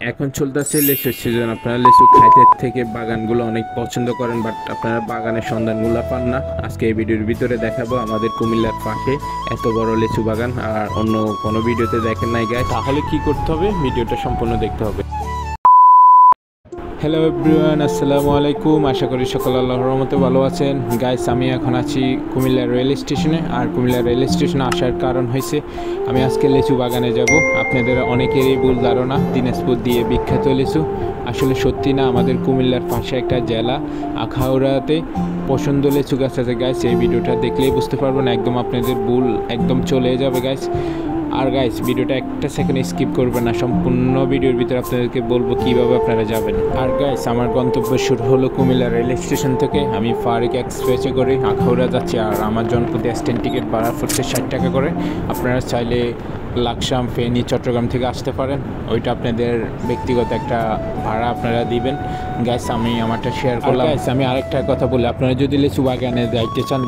এখন চলতেছে লেচুর সিজন। আপনারা লিচু খাইতে থেকে বাগানগুলো অনেক পছন্দ করেন, বাট আপনারা বাগানের সন্ধানগুলো পান না। আজকে এই ভিডিওর ভিতরে দেখাবো আমাদের কুমিল্লার পাশে এত বড় লিচু বাগান, আর অন্য কোনো ভিডিওতে দেখেন নাই গাইস। তাহলে কি করতে হবে, ভিডিওটা সম্পূর্ণ দেখতে হবে। হ্যালো এভরিওয়ান, আসসালামু আলাইকুম। আশা করি সকল আল্লাহর রহমতে ভালো আছেন। গাইস, আমি এখন আছি কুমিল্লা রেল স্টেশনে। আর কুমিল্লা রেল স্টেশনে আসার কারণ হয়েছে আমি আজকে লিচু বাগানে যাব। আপনাদের অনেকেরই ভুল ধারণা দিনাজপুর দিয়ে বিখ্যাত লিচু, আসলে সত্যি না। আমাদের কুমিল্লার পাশে একটা জেলা আখাউড়াতে পছন্দ লিচু গাছ আছে গাইস। এই ভিডিওটা দেখলেই বুঝতে পারবেন, একদম আপনাদের ভুল একদম চলে যাবে গাইস। আর গাইস, ভিডিওটা একটা সেকেন্ড স্কিপ করবেন না, সম্পূর্ণ ভিডিওর ভিতরে আপনাদেরকে বলবো কীভাবে আপনারা যাবেন। আর গাইস, আমার গন্তব্য শুরু হলো কুমিল্লা রেল স্টেশন থেকে। আমি ফারিক এক্সপ্রেসে করে আখাউড়া যাচ্ছি, আর আমার জনপ্রতি স্ট্যান্ড টিকিট ভাড়া পড়ছে 60 টাকা করে। আপনারা চাইলে লাকসাম, ফেনী, চট্টগ্রাম থেকে আসতে পারেন, ওইটা আপনাদের ব্যক্তিগত একটা ভাড়া আপনারা দিবেন। গাইস, আমি আমারটা শেয়ার করলাম। গাইস, আমি আরেকটা কথা বলি, আপনারা যদি লিচু বাগানে যাইতে চান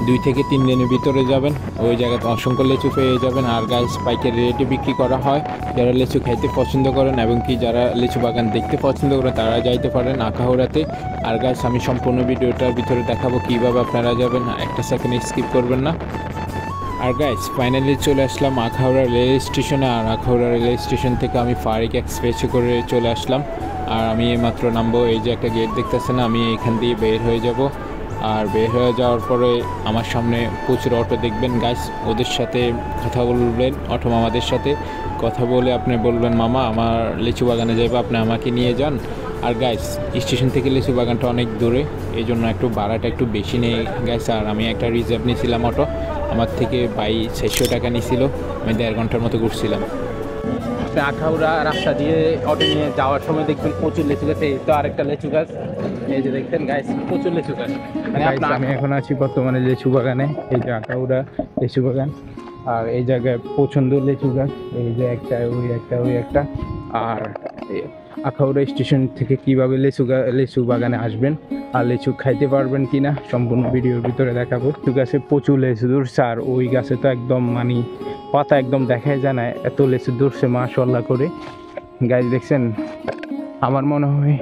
2 থেকে 3 দিনের ভিতরে যাবেন, ওই জায়গাতে অসংখ্য লিচু পেয়ে যাবেন। আর গাইস, পাইকারি রেটে বিক্রি করা হয়। যারা লিচু খাইতে পছন্দ করেন এবং কি যারা লিচু বাগান দেখতে পছন্দ করেন তারা যাইতে পারেন আখাউড়াতে। আর গাইস, আমি সম্পূর্ণ ভিডিওটার ভিতরে দেখাবো কীভাবে আপনারা যাবেন, একটা সেকেন্ড স্কিপ করবেন না। আর গাইস, ফাইনালি চলে আসলাম আখাউড়া রেল স্টেশনে। আর আখাউড়া রেল স্টেশন থেকে আমি ফারিক এক্সপ্রেসে করে চলে আসলাম। আর আমি এইমাত্র নামবো, এই যে একটা গেট দেখতেছেন, আমি এখান দিয়ে বের হয়ে যাব। আর বের হয়ে যাওয়ার পরে আমার সামনে প্রচুর অটো দেখবেন গাইস। ওদের সাথে কথা বলবেন, অটো মামাদের সাথে কথা বলে আপনি বলবেন, মামা আমার লিচু বাগানে যাবো, আপনি আমাকে নিয়ে যান। আর গাইস, স্টেশন থেকে লিচু বাগানটা অনেক দূরে, এই জন্য একটু ভাড়াটা একটু বেশি নেই গাইস। আর আমি একটা রিজার্ভ নিয়েছিলাম অটো, আমার থেকে 600 টাকা নিয়েছিল। আমি 1.5 ঘন্টার মতো ঘুরছিলাম। আখাউড়া রাস্তা দিয়ে অটো নিয়ে যাওয়ার সময় দেখবেন প্রচুর লিচু গাছ। এই তো আরেকটা লিচু গাছ, এই যে দেখছেন গাইস, প্রচুর লিচু গাছ। আমি এখন আছি বর্তমানে লিচু বাগানে, এই যে আখাউড়া লিচু বাগান। আর এই জায়গায় পছন্দ লিচু গাছ, এই যে একটা, ওই একটা। আর আখাউড়া স্টেশন থেকে কীভাবে লিচু বাগানে আসবেন আর লিচু খাইতে পারবেন কিনা সম্পূর্ণ ভিডিওর ভিতরে দেখাবো। লিচু গাছে প্রচুর লিচু ধরছে, আর ওই গাছে তো একদম মানে পাতা একদম দেখাই যায় না, এত লিচু ধরছে মাশাআল্লাহ করে। গাছ দেখছেন, আমার মনে হয়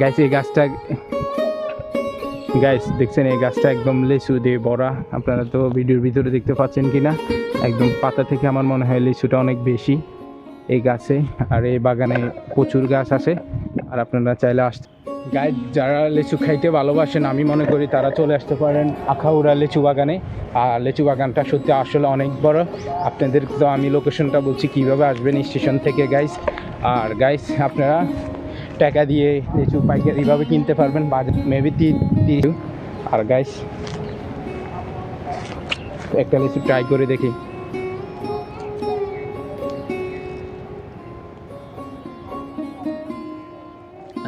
গাছ এই গাছটা, গাইস দেখছেন এই গাছটা একদম লিচু দিয়ে ভরা। আপনারা তো ভিডিওর ভিতরে দেখতে পাচ্ছেন কিনা, একদম পাতা থেকে আমার মনে হয় লিচুটা অনেক বেশি এই গাছে। আর এই বাগানে প্রচুর গাছ আছে, আর আপনারা চাইলে আসতে গাইস, যারা লিচু খাইতে ভালোবাসেন আমি মনে করি তারা চলে আসতে পারেন আখাউড়া লিচু বাগানে। আর লিচু বাগানটা সত্যি আসলে অনেক বড়। আপনাদের তো আমি লোকেশনটা বলছি কীভাবে আসবেন স্টেশন থেকে গাইস। আর গাইস, আপনারা টাকা দিয়ে লিচু পাইকারিভাবে কিনতে পারবেন, বাজার মেবি 30। আর গাইস, একটা লিচু ট্রাই করে দেখি।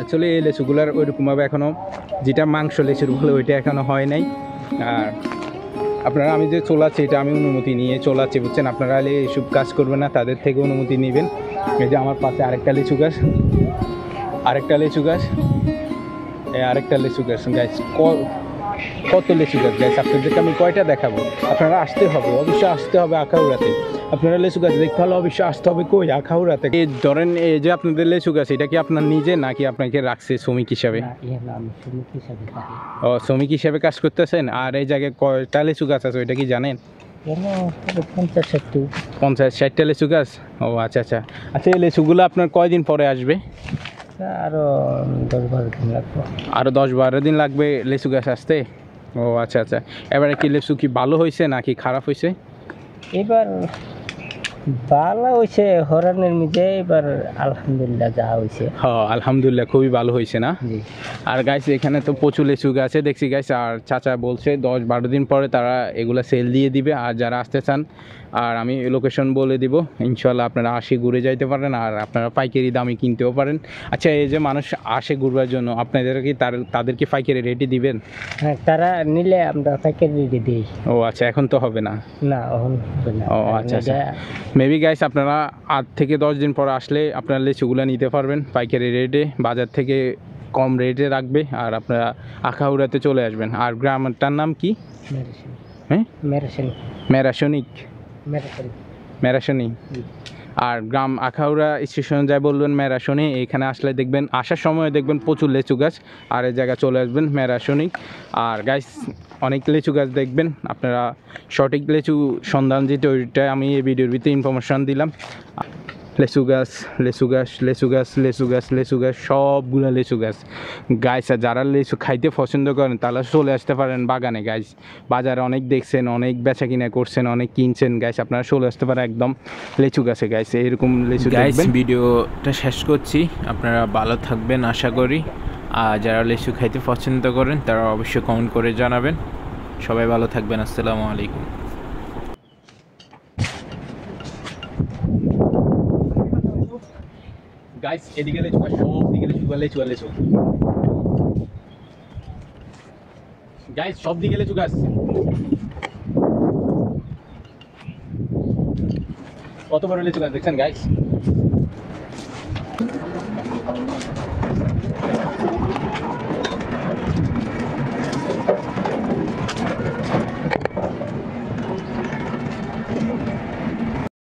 আসলে এই লিচুগুলার ওইরকমভাবে এখনও, যেটা মাংস লিচুর বলে ওইটা এখনও হয় নাই। আর আপনারা, আমি যে চলাচ্ছি এটা আমি অনুমতি নিয়ে চলাচ্ছি, বুঝছেন। আপনারা এইসব কাজ করবেন না, তাদের থেকে অনুমতি নেবেন। এই যে আমার পাশে আরেকটা লিচু গাছ, আরেকটা লিচু গাছ গাছ। কত লিচু গাছ গাছ, আপনাদেরকে আমি কয়টা দেখাবো। আপনারা আসতে হবে, অবশ্যই আসতে হবে আখাউড়াতে। আপনারা লিচু গাছ দেখতে হলে অবশ্যই আসতে হবে কই, আখাউড়াতে। এই ধরেন, এই যে আপনাদের লিচু গাছ, এটা কি আপনার নিজে নাকি আপনাকে রাখছে শ্রমিক হিসাবে? ও, শ্রমিক হিসাবে কাজ করতেছেন। আর এই জায়গায় কয়টা লিচু গাছ আছে ওইটা কি জানেন? 50-60টা লিচু গাছ। ও আচ্ছা আচ্ছা আচ্ছা। এই লিচুগুলো আপনার কয়দিন পরে আসবে? আরো 10-12 দিন লাগবে। আরও 10-12 দিন লাগবে লিচু গাছ আসতে? ও আচ্ছা আচ্ছা। এবারে কি লিচু কি ভালো হয়েছে নাকি খারাপ হয়েছে? এবার ভালো হয়েছে, হরানের মিজে এবার আলহামদুলিল্লাহ যা হয়েছে। হ্যাঁ, আলহামদুলিল্লাহ খুবই ভালো হয়েছে না? আর গাইস, এখানে তো প্রচুর লিচু গাছে দেখছি গাইস। আর চাচা বলছে 10-12 দিন পরে তারা এগুলা সেল দিয়ে দিবে। আর যারা আসতে চান, আর আমি লোকেশন বলে দিব, ইনশাল্লাহ আপনারা আসে ঘুরে যাইতে পারেন, আর আপনারা পাইকারি দামে কিনতেও পারেন। আচ্ছা, এই যে মানুষ আসে ঘুরবার জন্য, আপনাদের কি তাদেরকে পাইকারি রেটে দিবেন? হ্যাঁ, তারা নিলে আমরা পাইকারি রেটে দিই। ও আচ্ছা, এখন তো হবে না? না, এখন হবে না। ও আচ্ছা আচ্ছা। মেবি গাইস, আপনারা 8 থেকে 10 দিন পর আসলে আপনারা লিচুগুলো নিতে পারবেন পাইকারি রেটে, বাজার থেকে কম রেটে রাখবে। আর আপনারা আখাউড়াতে চলে আসবেন। আর গ্রামটার নাম কি? হ্যাঁ, মেরাশনি। মেরাশনিক, মেরাশনি। আর গ্রাম আখাউড়া স্টেশনে যাই বলবেন মেরাসনি, এইখানে আসলে দেখবেন আসার সময় দেখবেন প্রচুর লিচু গাছ, আর এই জায়গায় চলে আসবেন মেরাসনি। আর গাইস অনেক লিচু গাছ দেখবেন আপনারা, সঠিক লিচু সন্ধান যেটা ওইটা আমি এই ভিডিওর ভিতরে ইনফরমেশান দিলাম। লেচু গাছ লেচু গাছ লেচু গাছ লেচু গাছ লেচু গাছ সবগুলো লেচু গাছ গাইস। আর যারা লেচু খাইতে পছন্দ করেন তারা চলে আসতে পারেন বাগানে গাইস। বাজারে অনেক দেখছেন, অনেক বেচা কিনা করছেন, অনেক কিনছেন গাইস, আপনারা চলে আসতে পারেন একদম লেচু গাছে গাইস, এরকম লেচু গাইস। ভিডিওটা শেষ করছি, আপনারা ভালো থাকবেন আশা করি। আর যারা লেচু খাইতে পছন্দ করেন তারা অবশ্যই কমেন্ট করে জানাবেন। সবাই ভালো থাকবেন, আসসালামু আলাইকুম। গাইস এদিকে লেচু গাছ, সব দিকে লেচু লেচু লেচু গাইস, সব দিকে লেচু গাছ। কত বড় লেচু গাছ দেখছেন গাইস।